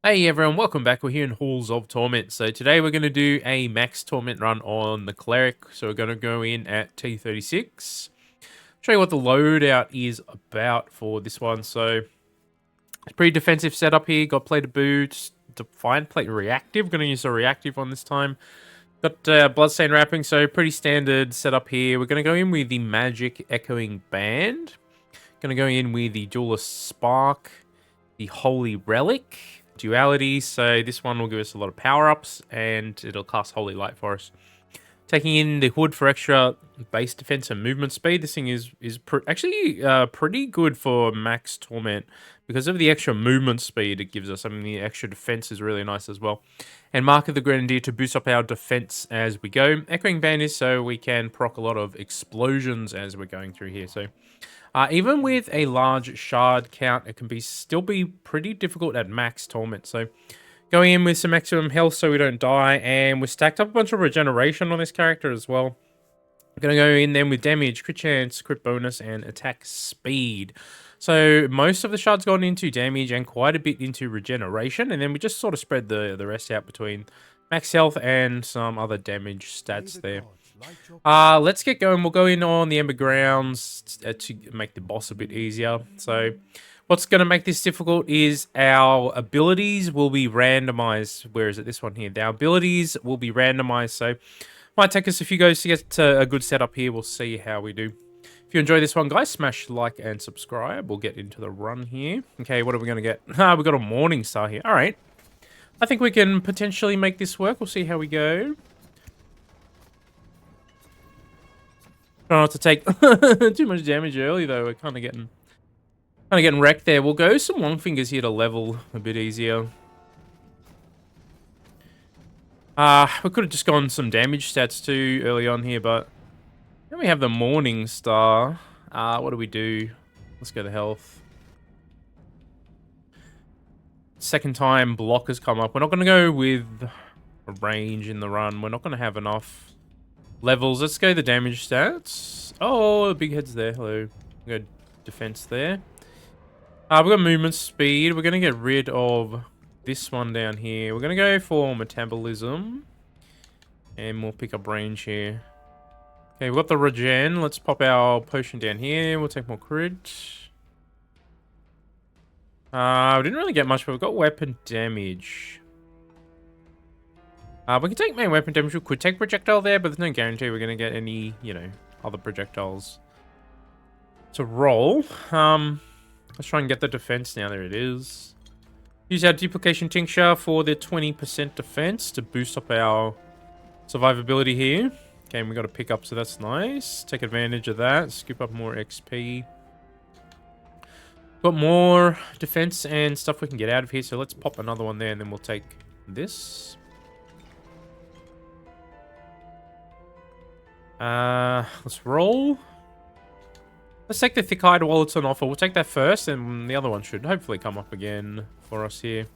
Hey everyone, welcome back. We're here in Halls of Torment. So today we're going to do a max torment run on the Cleric. So we're going to go in at T36. Show you what the loadout is about for this one. So it's pretty defensive setup here. Got plate of boots, Defiant plate reactive. Going to use a reactive one this time. Got bloodstain wrapping, so pretty standard setup here. We're going to go in with the magic echoing band. Going to go in with the duelist spark, the holy relic, duality, so this one will give us a lot of power-ups, and it'll cast Holy Light for us. Taking in the hood for extra base defense and movement speed. This thing is actually pretty good for max torment because of the extra movement speed it gives us. I mean, the extra defense is really nice as well. And Mark of the Grenadier to boost up our defense as we go. Echoing Band is so we can proc a lot of explosions as we're going through here. So even with a large shard count, it can still be pretty difficult at max torment. So going in with some maximum health so we don't die, and we stacked up a bunch of regeneration on this character as well. We're going to go in then with damage, crit chance, crit bonus, and attack speed. So most of the shards gone into damage and quite a bit into regeneration, and then we just sort of spread the rest out between max health and some other damage stats there. Let's get going. We'll go in on the Ember Grounds to make the boss a bit easier. So what's going to make this difficult is our abilities will be randomized. Where is it? This one here. Our abilities will be randomized. So might take us a few goes to get to a good setup here. We'll see how we do. If you enjoy this one, guys, smash like and subscribe. We'll get into the run here. Okay, what are we going to get? We got a Morning Star here. All right. I think we can potentially make this work. We'll see how we go. Try not to take too much damage early though. We're kind of getting wrecked there. We'll go some long fingers here to level a bit easier. We could have just gone some damage stats too early on here, but then we have the Morning Star. What do we do? Let's go to health. Second time block has come up. We're not going to go with a range in the run. We're not going to have enough levels. Let's go the damage stats. Oh, the big head's there. Hello. We got defense there. We've got movement speed. We're going to get rid of this one down here. We're going to go for metabolism. And we'll pick up range here. Okay, we've got the regen. Let's pop our potion down here. We'll take more crit. We didn't really get much, but we've got weapon damage. We can take main weapon damage. We could take projectile there, but there's no guarantee we're going to get any, other projectiles to roll. Let's try and get the defense now. There it is. Use our duplication tincture for the 20% defense to boost up our survivability here. Okay, and we got to pick up, so that's nice. Take advantage of that. Scoop up more XP. Got more defense and stuff we can get out of here, so let's pop another one there, and then we'll take this. Let's roll. Let's take the thick hide while it's on offer. We'll take that first, and the other one should hopefully come up again for us here.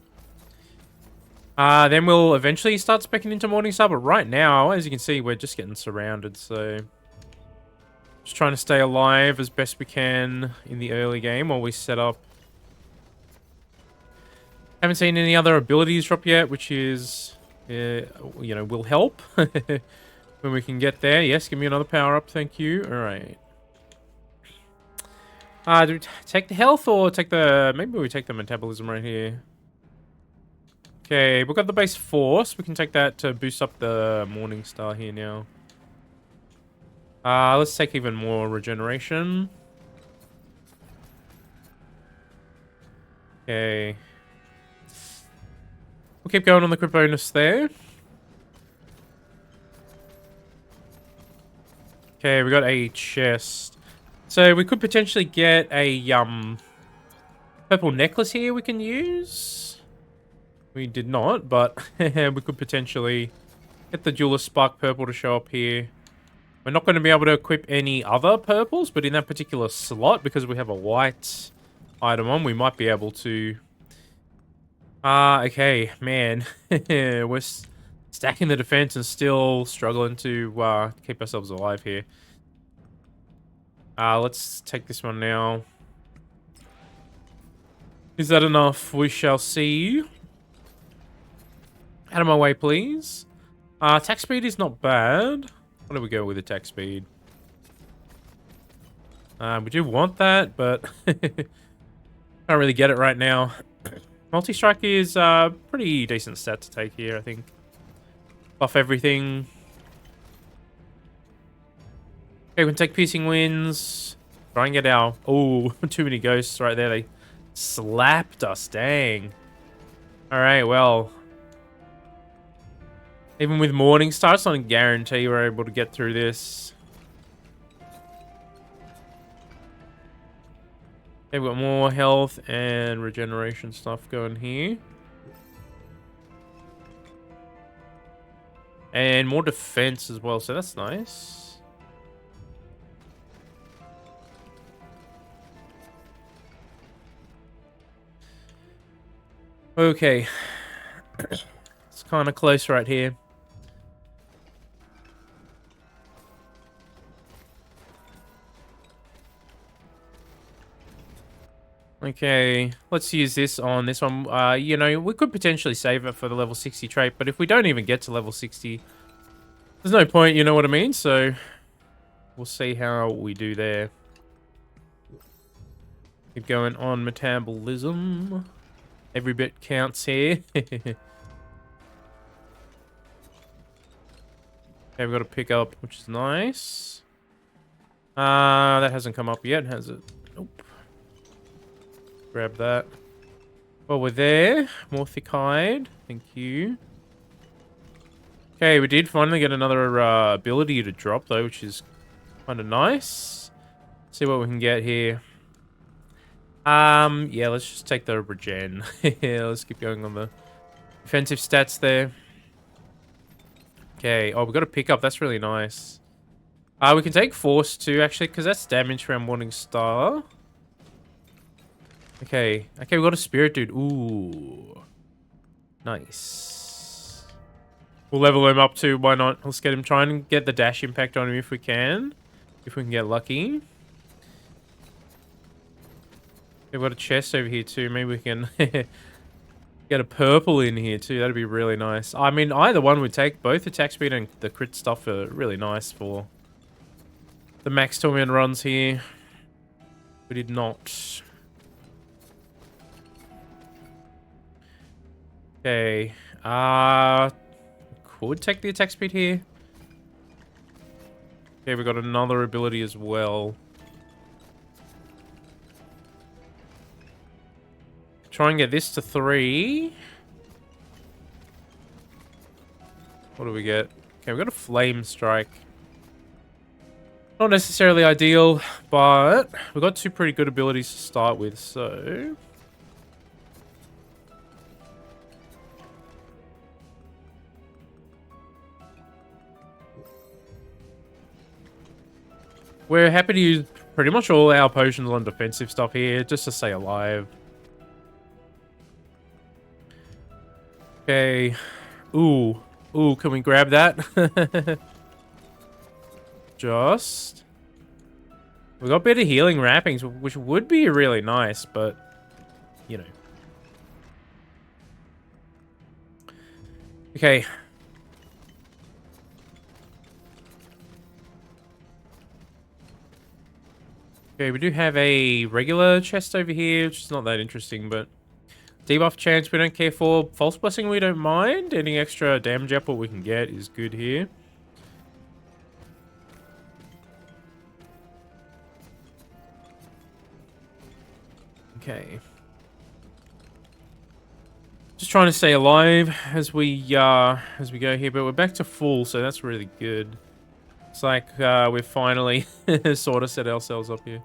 Then we'll eventually start speccing into Morningstar, but right now, as you can see, we're just getting surrounded, so just trying to stay alive as best we can in the early game while we set up. Haven't seen any other abilities drop yet, which is, will help when we can get there. Yes, give me another power up, thank you. All right. Do we take the health or take the... Maybe we take the metabolism right here. Okay, we've got the base force. We can take that to boost up the Morning Star here now. Let's take even more regeneration. Okay. We'll keep going on the crit bonus there. Okay, we got a chest. So we could potentially get a purple necklace here we can use. We did not, but we could potentially get the Duelist Spark purple to show up here. We're not going to be able to equip any other purples, but in that particular slot, because we have a white item on, we might be able to... okay, man. We're stacking the defense and still struggling to keep ourselves alive here. Let's take this one now. Is that enough? We shall see. Out of my way, please. Attack speed is not bad. What do we go with attack speed? We do want that, but can't really get it right now. Multi-strike is pretty decent stat to take here, I think. Buff everything. Okay, we can take piercing winds. Try and get our... Oh, too many ghosts right there. They slapped us, dang. Alright, well. Even with Morning Star, it's not a guarantee we're able to get through this. Okay, we've got more health and regeneration stuff going here. And more defense as well, so that's nice. Okay. It's kind of close right here. Okay, let's use this on this one. You know, we could potentially save it for the level 60 trait, but if we don't even get to level 60, there's no point, you know what I mean? So, we'll see how we do there. Keep going on metabolism. Every bit counts here. Okay, we've got to pick up, which is nice. That hasn't come up yet, has it? Nope. Grab that. Well, we're there. More thick hide. Thank you. Okay, we did finally get another ability to drop, though, which is kind of nice. See what we can get here. Yeah, let's just take the regen. Yeah, let's keep going on the defensive stats there. Okay. Oh, we got a pickup. That's really nice. We can take force too, actually, because that's damage from Morning Star. Okay. Okay, we got a spirit dude. Ooh. Nice. We'll level him up too. Why not? Let's get him. Try and get the dash impact on him if we can. If we can get lucky. We've got a chest over here too. Maybe we can get a purple in here too. That'd be really nice. I mean, either one would take. Both attack speed and the crit stuff are really nice for the max torment runs here. We did not. Okay. Could take the attack speed here. Okay, we got another ability as well. Try and get this to 3. What do we get? Okay, we got a flame strike. Not necessarily ideal, but we've got 2 pretty good abilities to start with, so... We're happy to use pretty much all our potions on defensive stuff here, just to stay alive. Okay. Ooh. Ooh, can we grab that? Just. We got better healing wrappings, which would be really nice, but, you know. Okay. Okay, we do have a regular chest over here, which is not that interesting, but debuff chance we don't care for. False blessing we don't mind. Any extra damage up what we can get is good here. Okay. Just trying to stay alive as we go here, but we're back to full, so that's really good. It's like we've finally sort of set ourselves up here.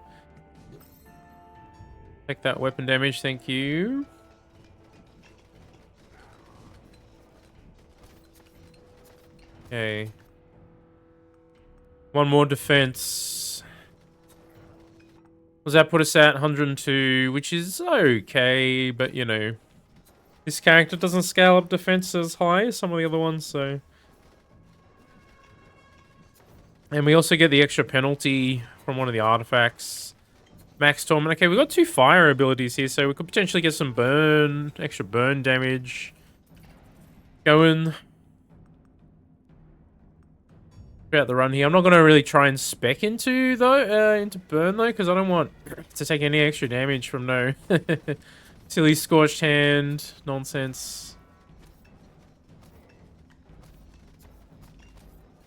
Take that weapon damage, thank you. Okay. One more defense. Does that put us at 102, which is okay, but you know, this character doesn't scale up defense as high as some of the other ones, so. And we also get the extra penalty from one of the artifacts. Max Torment. Okay, we've got 2 fire abilities here, so we could potentially get some burn, extra burn damage. Going throughout the run here. I'm not going to really try and spec into burn though, because I don't want to take any extra damage from no silly scorched hand nonsense.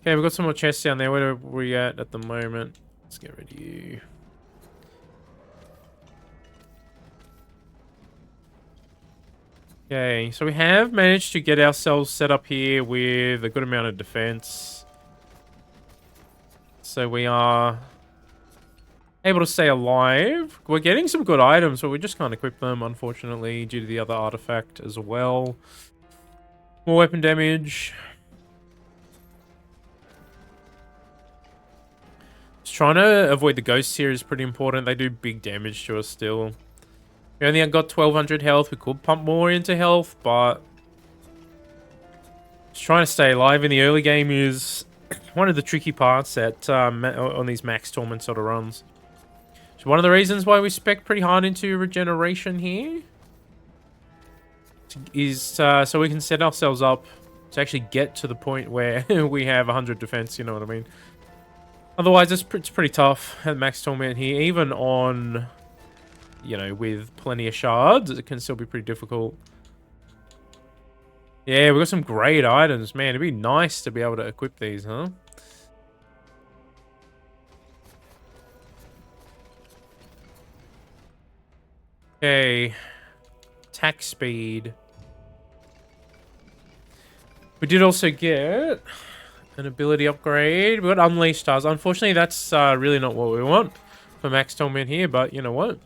Okay, we've got some more chests down there. Where are we at the moment? Let's get rid of you. Okay, so we have managed to get ourselves set up here with a good amount of defense. So we are able to stay alive. We're getting some good items, but we just can't equip them, unfortunately, due to the other artifact as well. More weapon damage. Just trying to avoid the ghosts here is pretty important. They do big damage to us still. We only got 1200 health. We could pump more into health, but just trying to stay alive in the early game is one of the tricky parts at on these max torment sort of runs. So one of the reasons why we spec pretty hard into regeneration here is so we can set ourselves up to actually get to the point where we have 100 defense, you know what I mean? Otherwise, it's pretty tough at max torment here, even on, you know, with plenty of shards, it can still be pretty difficult. Yeah, we've got some great items, man. It'd be nice to be able to equip these, huh? Okay. Attack speed. We did also get an ability upgrade. We got Unleash Stars. Unfortunately, that's really not what we want for max torment here, but you know what?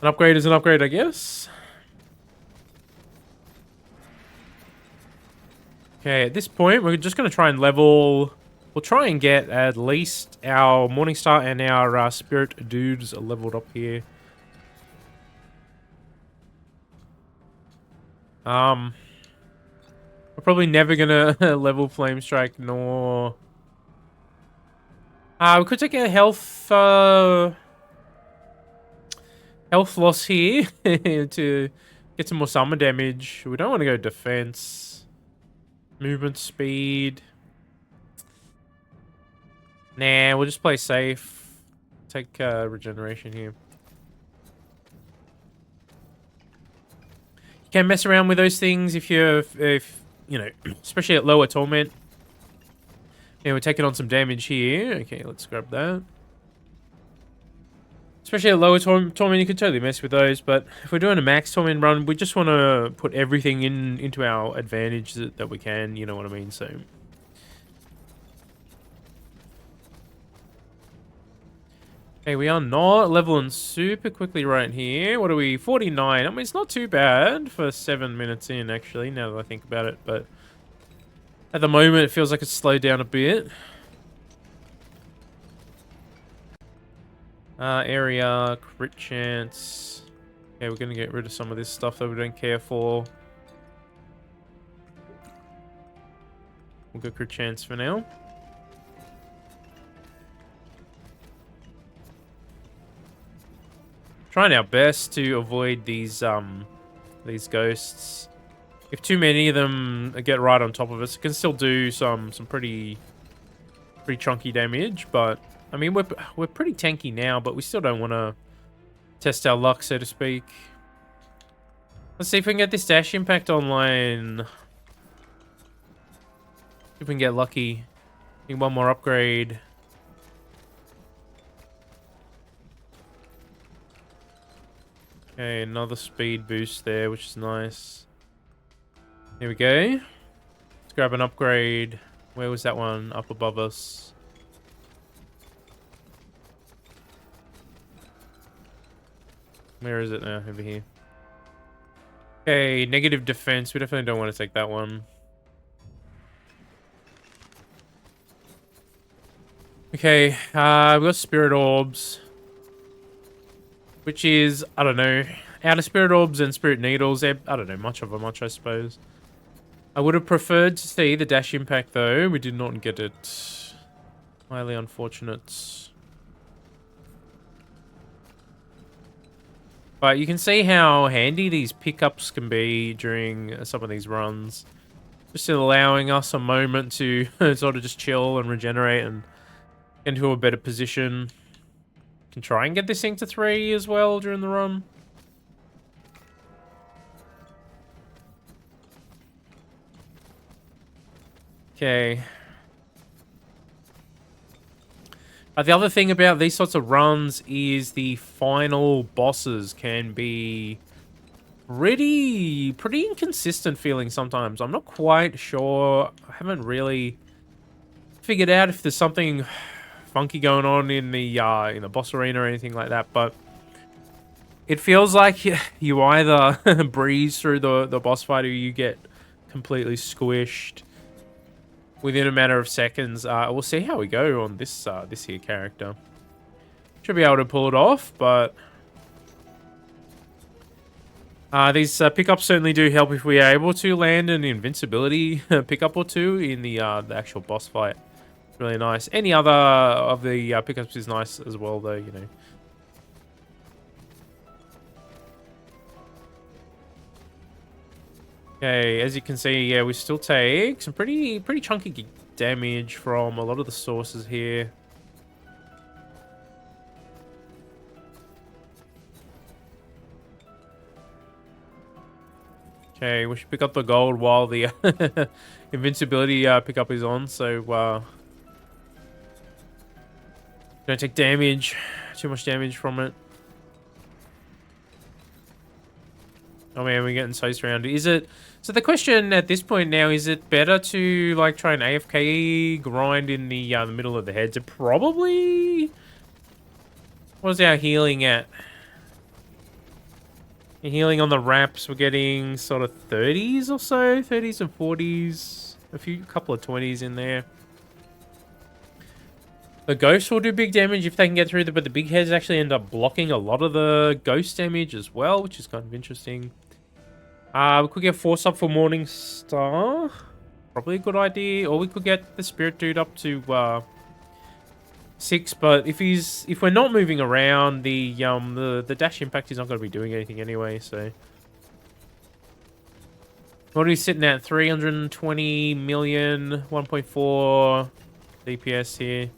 An upgrade is an upgrade, I guess. Okay, at this point, we're just going to try and level... We'll try and get at least our Morningstar and our Spirit dudes leveled up here. We're probably never going to level Flame Strike, nor... we could take a health loss here to get some more summon damage. We don't want to go defense. Movement speed. Nah, we'll just play safe. Take regeneration here. You can mess around with those things if you know, especially at lower torment. Yeah, we're taking on some damage here. Okay, let's grab that. Especially at lower torment, you could totally mess with those. But if we're doing a max torment run, we just want to put everything into our advantage that we can. You know what I mean? So. Okay, we are not leveling super quickly right here. What are we? 49. I mean, it's not too bad for 7 minutes in, actually, now that I think about it. But at the moment, it feels like it's slowed down a bit. Area, crit chance. Okay, we're going to get rid of some of this stuff that we don't care for. We'll go crit chance for now. Trying our best to avoid these ghosts. If too many of them get right on top of us, it can still do some pretty chunky damage. But I mean, we're pretty tanky now, but we still don't want to test our luck, so to speak. Let's see if we can get this dash impact online. See if we can get lucky. Need one more upgrade. Okay, another speed boost there, which is nice. Here we go. Let's grab an upgrade. Where was that one? Up above us. Where is it now? Over here. Okay, negative defense. We definitely don't want to take that one. Okay, we've got Spirit Orbs. Which is, I don't know, out of Spirit Orbs and Spirit Needles, I don't know, much of a much, I suppose. I would have preferred to see the dash impact, though. We did not get it. Highly unfortunate. But you can see how handy these pickups can be during some of these runs. Just allowing us a moment to sort of just chill and regenerate and get into a better position. Can try and get this thing to 3 as well during the run. Okay. The other thing about these sorts of runs is the final bosses can be pretty inconsistent feeling sometimes. I'm not quite sure. I haven't really figured out if there's something funky going on in the boss arena or anything like that, but it feels like you either breeze through the boss fight or you get completely squished within a matter of seconds. We'll see how we go on this this here character. Should be able to pull it off, but these pickups certainly do help if we are able to land an invincibility pickup or two in the actual boss fight. Really nice. Any other of the pickups is nice as well, though, you know. Okay, as you can see, yeah, we still take some pretty chunky damage from a lot of the sources here. Okay, we should pick up the gold while the invincibility pickup is on, so don't take damage, too much damage from it. Oh man, we're getting so surrounded. Is it... So the question at this point now, is it better to like try an AFK grind in the middle of the heads? It probably... What's our healing at? Your healing on the wraps, we're getting sort of 30s or so. 30s and 40s. Couple of 20s in there. The ghosts will do big damage if they can get through, but the big heads actually end up blocking a lot of the ghost damage as well, which is kind of interesting. We could get Force up for Morning Star. Probably a good idea. Or we could get the Spirit Dude up to 6, but if we're not moving around, the dash impact is not going to be doing anything anyway, so... What are we sitting at? 320 million, 1.4 DPS here.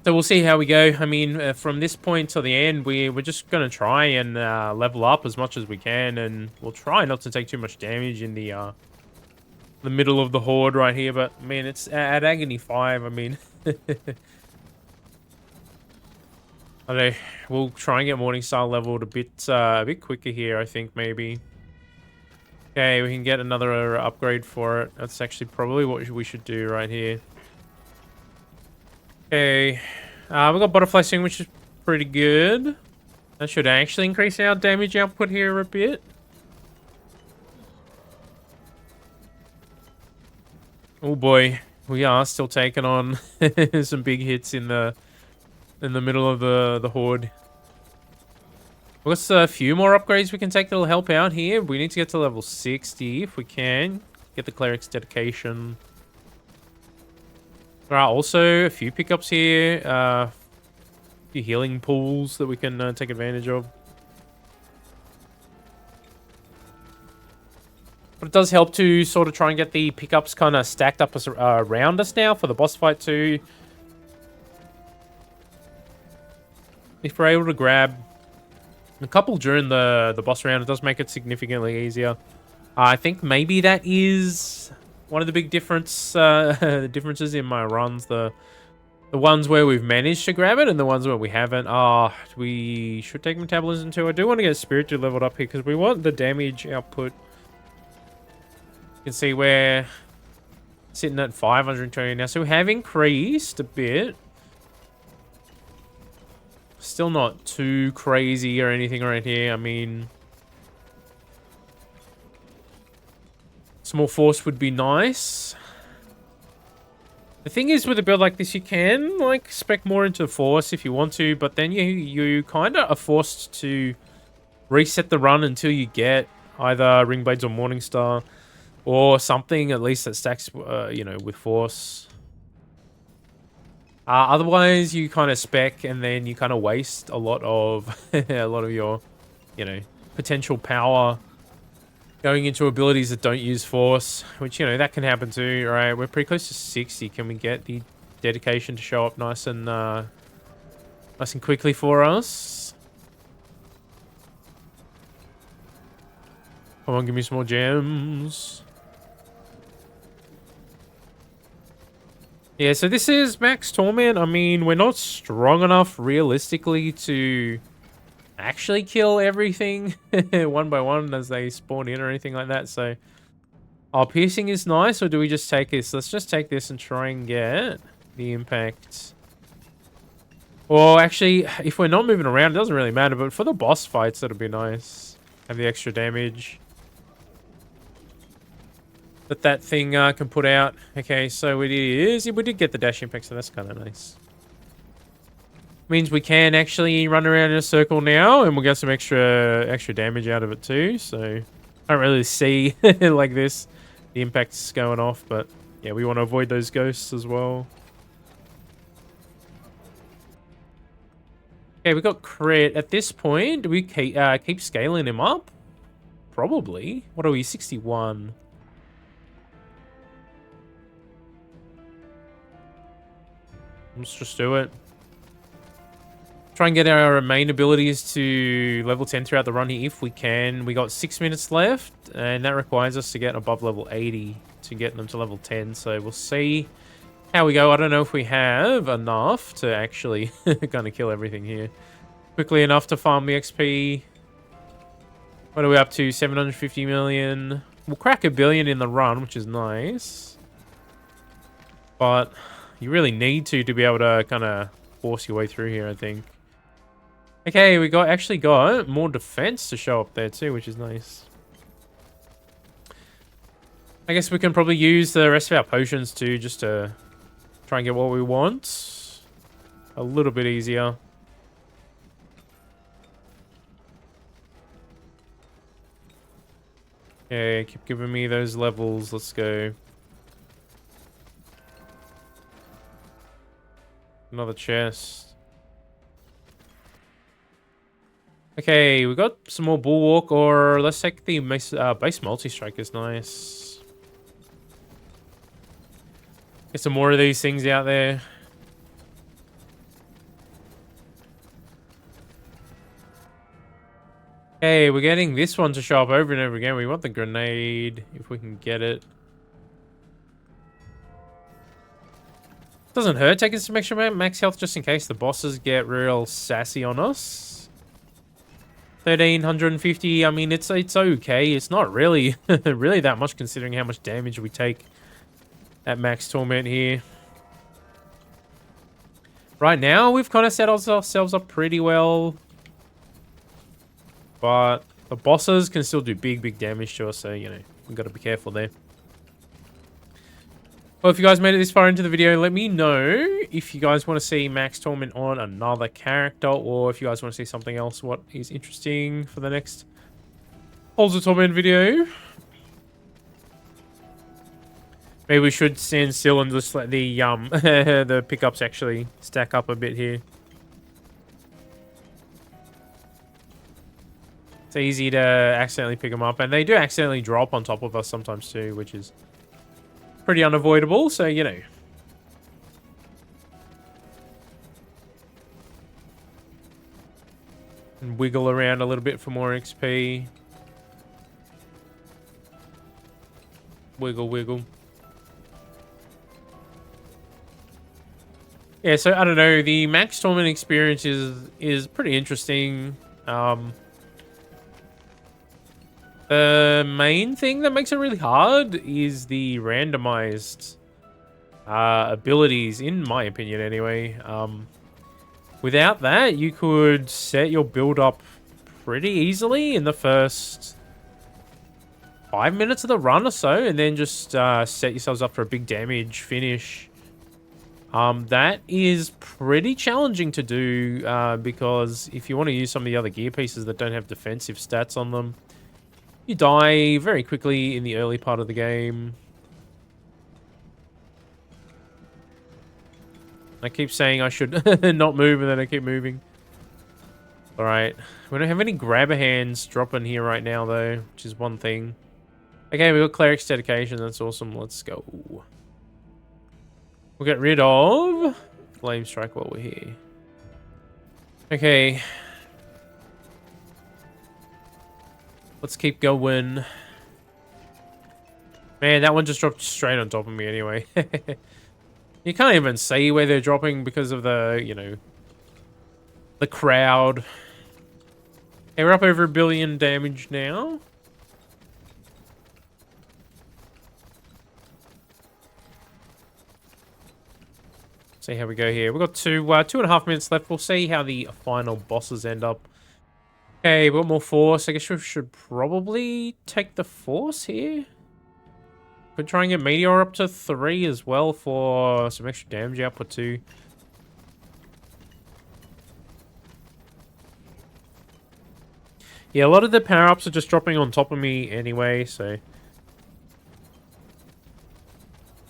So we'll see how we go. I mean, from this point till the end, we're just going to try and level up as much as we can, and we'll try not to take too much damage in the middle of the horde right here. But I mean, it's at Agony 5. I mean, I don't know. We'll try and get Morningstar leveled a bit quicker here. I think maybe. Okay, we can get another upgrade for it. That's actually probably what we should do right here. Okay, we've got Butterfly Sting, which is pretty good. That should actually increase our damage output here a bit. Oh boy, we are still taking on some big hits in the middle of the horde. We've got a few more upgrades we can take that'll help out here. We need to get to level 60 if we can. Get the Cleric's Dedication. There are also a few pickups here, a few healing pools that we can take advantage of. But it does help to sort of try and get the pickups kind of stacked up around us now for the boss fight too. If we're able to grab a couple during the boss round, it does make it significantly easier. I think maybe that is... one of the big differences in my runs, the ones where we've managed to grab it and the ones where we haven't. We should take Metabolism too. I do want to get Spirit Dude leveled up here because we want the damage output. You can see we're sitting at 520 now, so we have increased a bit. Still not too crazy or anything right here. I mean... some more force would be nice. The thing is, with a build like this, you can like spec more into force if you want to, but then you kind of are forced to reset the run until you get either Ring Blades or Morningstar or something at least that stacks, you know, with force. Otherwise, you kind of spec and then you kind of waste a lot of a lot of your, you know, potential power going into abilities that don't use force, which, you know, that can happen too. All right, we're pretty close to 60. Can we get the dedication to show up nice and quickly for us? Come on, give me some more gems. Yeah, so this is Max Torment. I mean, we're not strong enough realistically to actually kill everything one by one as they spawn in or anything like that. So, piercing is nice, or do we just take this? Let's just take this and try and get the impact. Well, actually, if we're not moving around, it doesn't really matter. But for the boss fights, that'll be nice. Have the extra damage that thing can put out. Okay, so it is. We did get the dash impact, so that's kind of nice. Means we can actually run around in a circle now, and we'll get some extra damage out of it too. So I don't really see like this the impact's going off, but yeah, we want to avoid those ghosts as well. Okay, we got crit. At this point, do we keep scaling him up? Probably. What are we? 61. Let's just do it. Try and get our main abilities to level 10 throughout the run here if we can. We got 6 minutes left, and that requires us to get above level 80 to get them to level 10. So we'll see how we go. I don't know if we have enough to actually kind of kill everything here quickly enough to farm the XP. What are we up to? 750 million. We'll crack 1 billion in the run, which is nice. But you really need to be able to kind of force your way through here, I think. Okay, we actually got more defense to show up there too, which is nice. I guess we can probably use the rest of our potions too, just to try and get what we want. A little bit easier. Okay, keep giving me those levels. Let's go. Another chest. Okay, we got some more bulwark, or let's take the base multi-strike is nice. Get some more of these things out there. Okay, we're getting this one to show up over and over again. We want the grenade, if we can get it. Doesn't hurt taking some extra max health just in case the bosses get real sassy on us. 1350. I mean, it's okay. It's not really really that much considering how much damage we take at max torment here. Right now, we've kind of set ourselves up pretty well, but the bosses can still do big damage to us. So you know, we've got to be careful there. Well, if you guys made it this far into the video, let me know if you guys want to see Max Torment on another character, or if you guys want to see something else, what is interesting for the next Halls of Torment video. Maybe we should stand still and just let the the pickups actually stack up a bit here. It's easy to accidentally pick them up, and they do accidentally drop on top of us sometimes too, which is pretty unavoidable, so you know. And wiggle around a little bit for more XP. Wiggle. Yeah, so I don't know, the Max Torment experience is pretty interesting. The main thing that makes it really hard is the randomized abilities, in my opinion anyway. Without that, you could set your build up pretty easily in the first 5 minutes of the run or so, and then just set yourselves up for a big damage finish. That is pretty challenging to do because if you want to use some of the other gear pieces that don't have defensive stats on them, you die very quickly in the early part of the game. I keep saying I should not move, and then I keep moving. Alright. We don't have any grabber hands dropping here right now, though, which is one thing. Okay, we got Cleric's Dedication. That's awesome. Let's go. We'll get rid of Flame Strike while we're here. Okay. Let's keep going. Man, that one just dropped straight on top of me anyway. You can't even see where they're dropping because of the, you know, the crowd. Okay, we're up over 1 billion damage now. See how we go here. We've got 2.5 minutes left. We'll see how the final bosses end up. Okay, we've got more force. I guess we should probably take the force here. Could try and get Meteor up to 3 as well for some extra damage output too. Yeah, a lot of the power-ups are just dropping on top of me anyway, so...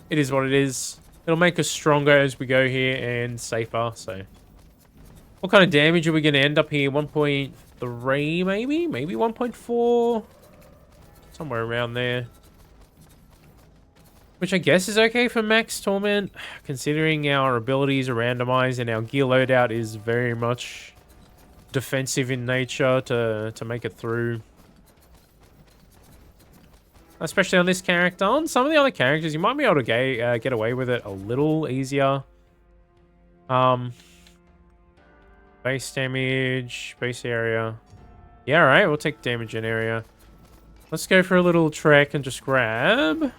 It is what it is. It'll make us stronger as we go here and safer, so... What kind of damage are we going to end up here? 1.3 maybe? Maybe 1.4? Somewhere around there. Which I guess is okay for Max Torment, considering our abilities are randomized and our gear loadout is very much defensive in nature to make it through. Especially on this character. On some of the other characters, you might be able to get away with it a little easier. Base damage, base area. Yeah, alright, we'll take damage in area. Let's go for a little trek and just grab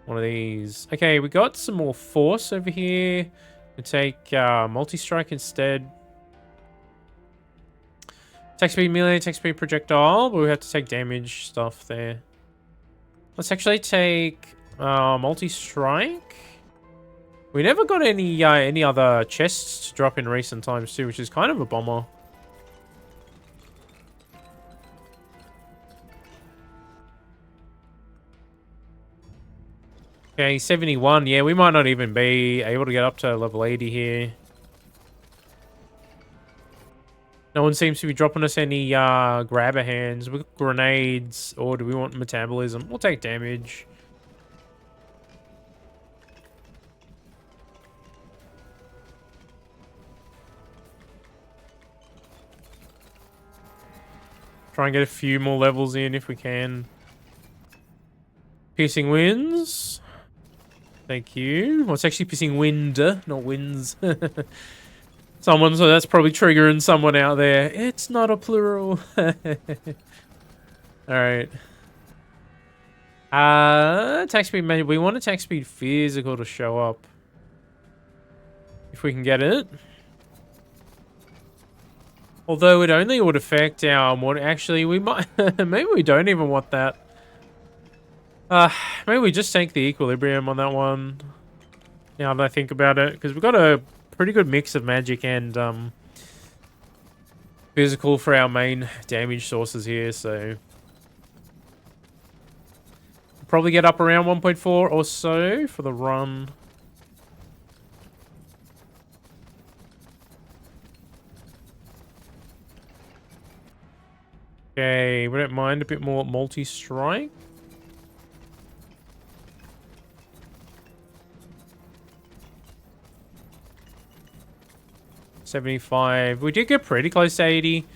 one of these. Okay, we got some more force over here. We'll take multi-strike instead. Attack speed melee, attack speed projectile, but we have to take damage stuff there. Let's actually take multi-strike. We never got any other chests to drop in recent times too, which is kind of a bummer. Okay, 71. Yeah, we might not even be able to get up to level 80 here. No one seems to be dropping us any grabber hands. We've got grenades, or do we want metabolism? We'll take damage. Try and get a few more levels in if we can. Piercing winds. Thank you. Well, it's actually piercing wind, not winds. So that's probably triggering someone out there. It's not a plural. Alright. Attack speed, we want attack speed physical to show up. If we can get it. Although it only would affect our more. Actually, we might. Maybe we don't even want that. Maybe we just take the equilibrium on that one. Now that I think about it, because we've got a pretty good mix of magic and physical for our main damage sources here, so we'll probably get up around 1.4 or so for the run. Okay, we don't mind a bit more multi-strike. $75. We did get pretty close to 80.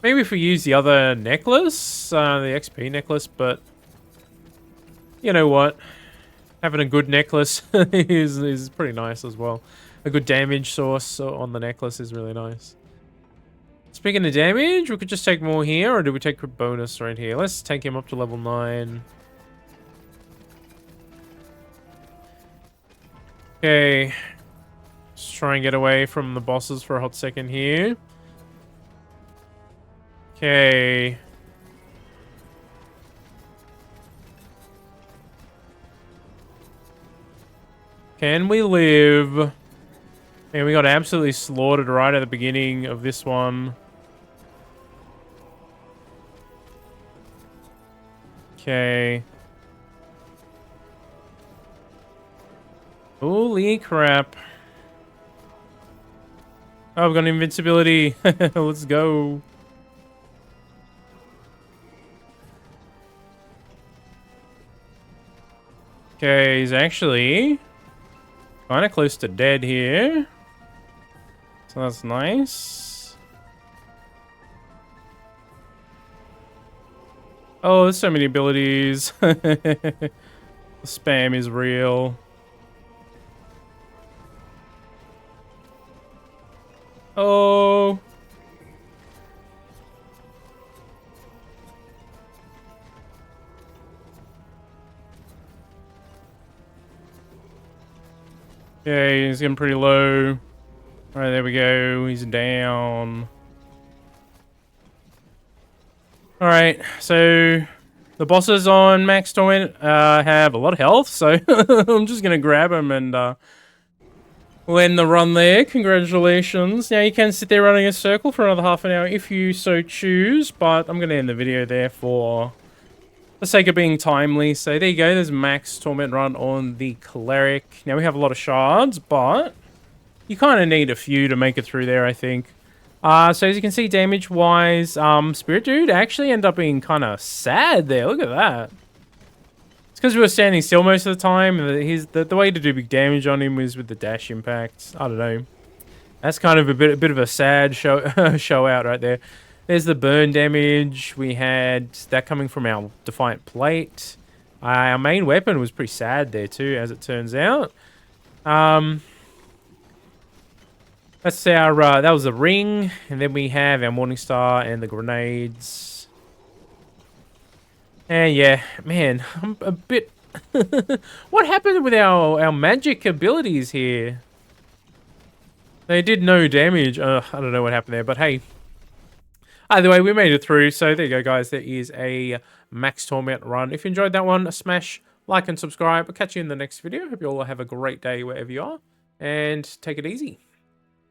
Maybe if we use the other necklace, the XP necklace, but you know what? Having a good necklace is pretty nice as well. A good damage source on the necklace is really nice. Speaking of damage, we could just take more here, or do we take a bonus right here? Let's take him up to level 9. Okay. Let's try and get away from the bosses for a hot second here. Okay. Can we live? And we got absolutely slaughtered right at the beginning of this one. Okay. Holy crap. Oh, we've got invincibility. Let's go. Okay, he's actually kind of close to dead here. So that's nice. Oh, there's so many abilities. The spam is real. Oh. Yeah, he's getting pretty low. All right, there we go. He's down. All right, so the bosses on Max Torment have a lot of health, so I'm just gonna grab them and we'll end the run there. Congratulations. Now you can sit there running a circle for another half an hour if you so choose, but I'm gonna end the video there for the sake of being timely. So there you go. There's Max Torment run on the Cleric. Now we have a lot of shards, but you kind of need a few to make it through there, I think. So as you can see, damage-wise, Spirit Dude actually ended up being kind of sad there. Look at that. It's because we were standing still most of the time. The way to do big damage on him was with the dash impact. I don't know. That's kind of a bit of a sad show out right there. There's the burn damage. We had that coming from our Defiant Plate. Our main weapon was pretty sad there too, as it turns out. That's our, that was the ring, and then we have our Morningstar and the grenades. And yeah, man, I'm a bit... What happened with our magic abilities here? They did no damage. I don't know what happened there, but hey. Either way, we made it through, so there you go, guys. There is a Max Torment run. If you enjoyed that one, smash like and subscribe. I'll catch you in the next video. Hope you all have a great day wherever you are, and take it easy.